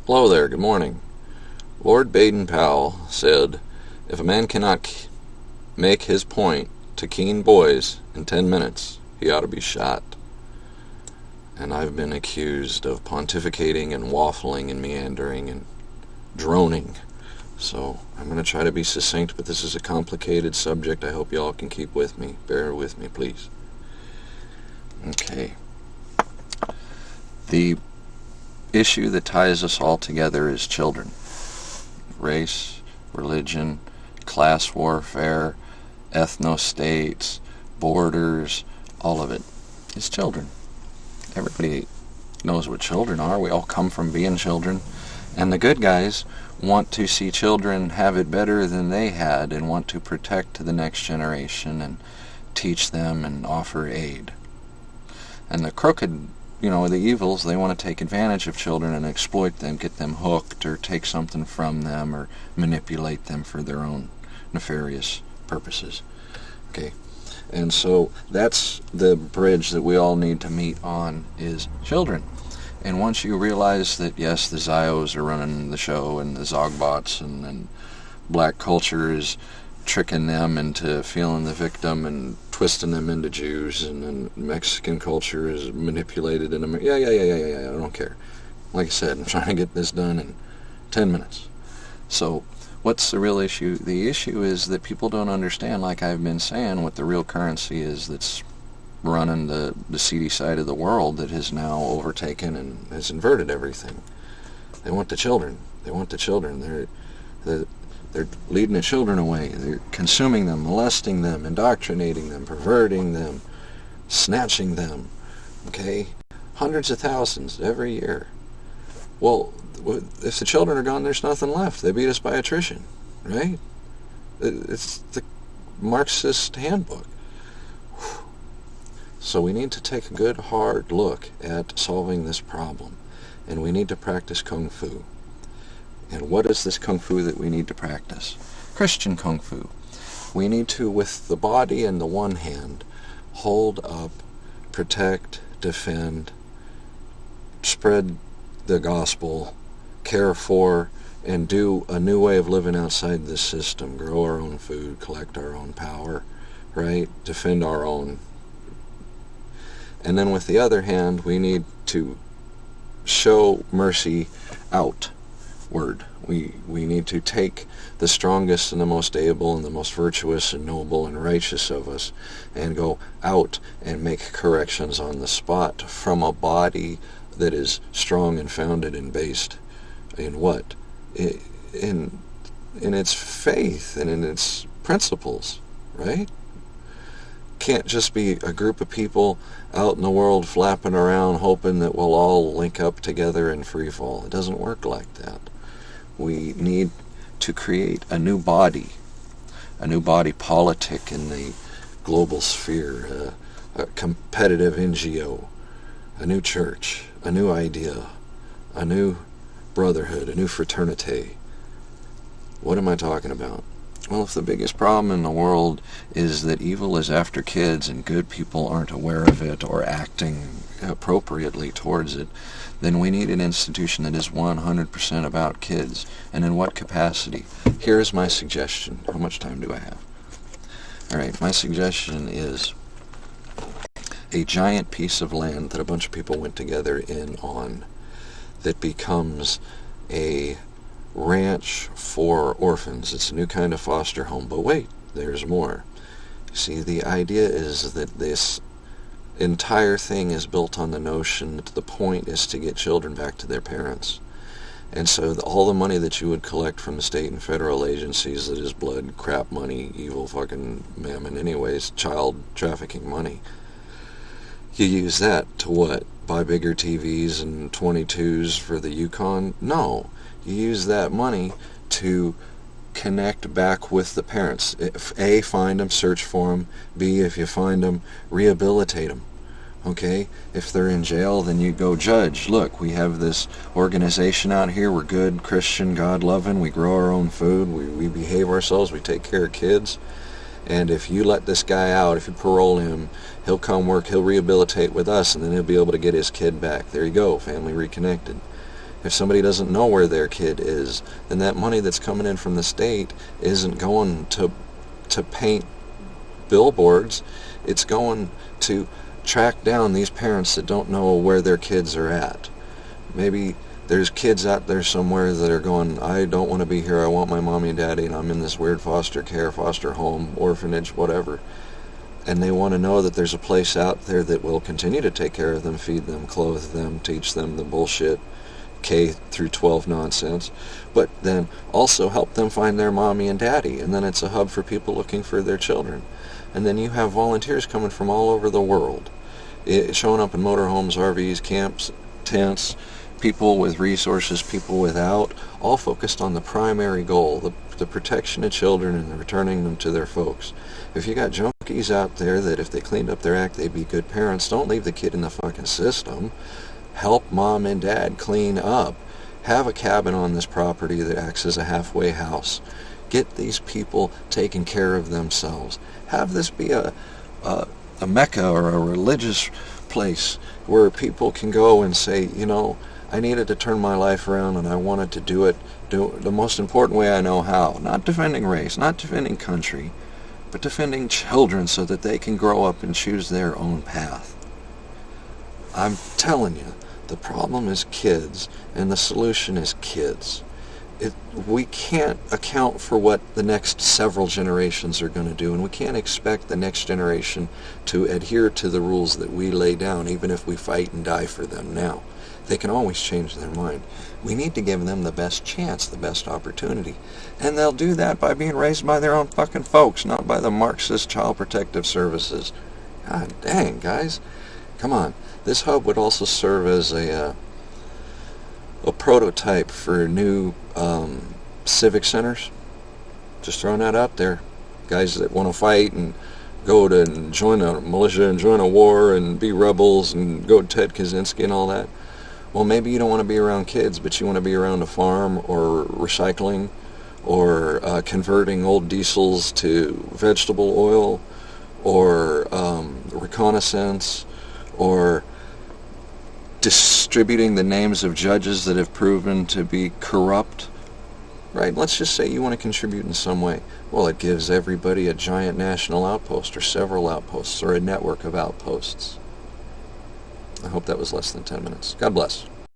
Hello there, good morning. Lord Baden-Powell said, if a man cannot make his point to keen boys in 10 minutes, he ought to be shot. And I've been accused of pontificating and waffling and meandering and droning. So I'm going to try to be succinct, but this is a complicated subject. I hope y'all can keep with me. Bear with me, please. Okay. The issue that ties us all together is children. Race, religion, class warfare, ethno-states, borders, all of it is children. Everybody knows what children are. We all come from being children. And the good guys want to see children have it better than they had and want to protect the next generation and teach them and offer aid. And the crooked, the evils, they want to take advantage of children and exploit them, get them hooked, or take something from them, or manipulate them for their own nefarious purposes. Okay, and so that's the bridge that we all need to meet on, is children. And once you realize that, yes, the Zios are running the show, and the Zogbots, and black culture is tricking them into feeling the victim and twisting them into Jews, and then Mexican culture is manipulated in America. Yeah, I don't care. Like I said, I'm trying to get this done in 10 minutes. So what's the real issue? The issue is that people don't understand, like I've been saying, what the real currency is that's running the seedy side of the world that has now overtaken and has inverted everything. They want the children. They want the children. They're leading the children away. They're consuming them, molesting them, indoctrinating them, perverting them, snatching them. Okay? Hundreds of thousands every year. Well, if the children are gone, there's nothing left. They beat us by attrition. Right? It's the Marxist handbook. So we need to take a good, hard look at solving this problem. And we need to practice Kung Fu. And what is this Kung Fu that we need to practice? Christian Kung Fu. We need to, with the body in the one hand, hold up, protect, defend, spread the gospel, care for, and do a new way of living outside this system. Grow our own food, collect our own power, right? Defend our own. And then with the other hand, we need to show mercy outward. We need to take the strongest and the most able and the most virtuous and noble and righteous of us and go out and make corrections on the spot from a body that is strong and founded and based in what? In its faith and in its principles, right? Can't just be a group of people out in the world flapping around hoping that we'll all link up together in free fall. It doesn't work like that. We need to create a new body politic in the global sphere, a competitive NGO, a new church, a new idea, a new brotherhood, a new fraternity. What am I talking about? Well, if the biggest problem in the world is that evil is after kids and good people aren't aware of it or acting appropriately towards it, then we need an institution that is 100% about kids. And in what capacity? Here's my suggestion. How much time do I have? All right, my suggestion is a giant piece of land that a bunch of people went together on that becomes a ranch for orphans. It's a new kind of foster home. But wait, there's more. See, the idea is that this entire thing is built on the notion that the point is to get children back to their parents. And so all the money that you would collect from the state and federal agencies that is blood, crap money, evil fucking mammon anyways, child trafficking money, you use that to what? Buy bigger TVs and 22s for the Yukon? No. You use that money to connect back with the parents. If A, find them, search for them. B, if you find them, rehabilitate them. Okay? If they're in jail, then you go judge. Look, we have this organization out here. We're good, Christian, God-loving. We grow our own food. We behave ourselves. We take care of kids. And if you let this guy out, if you parole him, he'll come work, he'll rehabilitate with us, and then he'll be able to get his kid back. There you go, family reconnected. If somebody doesn't know where their kid is, then that money that's coming in from the state isn't going to paint billboards. It's going to track down these parents that don't know where their kids are at. Maybe there's kids out there somewhere that are going, I don't want to be here, I want my mommy and daddy, and I'm in this weird foster care, foster home, orphanage, whatever. And they want to know that there's a place out there that will continue to take care of them, feed them, clothe them, teach them the bullshit K through 12 nonsense, but then also help them find their mommy and daddy. And then it's a hub for people looking for their children. And then you have volunteers coming from all over the world, showing up in motorhomes, RVs, camps, tents, people with resources, people without, all focused on the primary goal, the protection of children and the returning them to their folks. If you got junkies out there that if they cleaned up their act they'd be good parents, don't leave the kid in the fucking system. Help mom and dad clean up. Have a cabin on this property that acts as a halfway house. Get these people taking care of themselves. Have this be a mecca or a religious place where people can go and say, you know, I needed to turn my life around and I wanted to do it the most important way I know how. Not defending race, not defending country, but defending children so that they can grow up and choose their own path. I'm telling you, the problem is kids and the solution is kids. We can't account for what the next several generations are going to do, and we can't expect the next generation to adhere to the rules that we lay down, even if we fight and die for them now. They can always change their mind. We need to give them the best chance, the best opportunity. And they'll do that by being raised by their own fucking folks, not by the Marxist Child Protective Services. God dang, guys. Come on. This hub would also serve as a prototype for new civic centers. Just throwing that out there. Guys that want to fight and go to and join a militia and join a war and be rebels and go to Ted Kaczynski and all that. Well, maybe you don't want to be around kids, but you want to be around a farm or recycling or converting old diesels to vegetable oil or reconnaissance or distributing the names of judges that have proven to be corrupt. Right? Let's just say you want to contribute in some way. Well, it gives everybody a giant national outpost or several outposts or a network of outposts. I hope that was less than 10 minutes. God bless.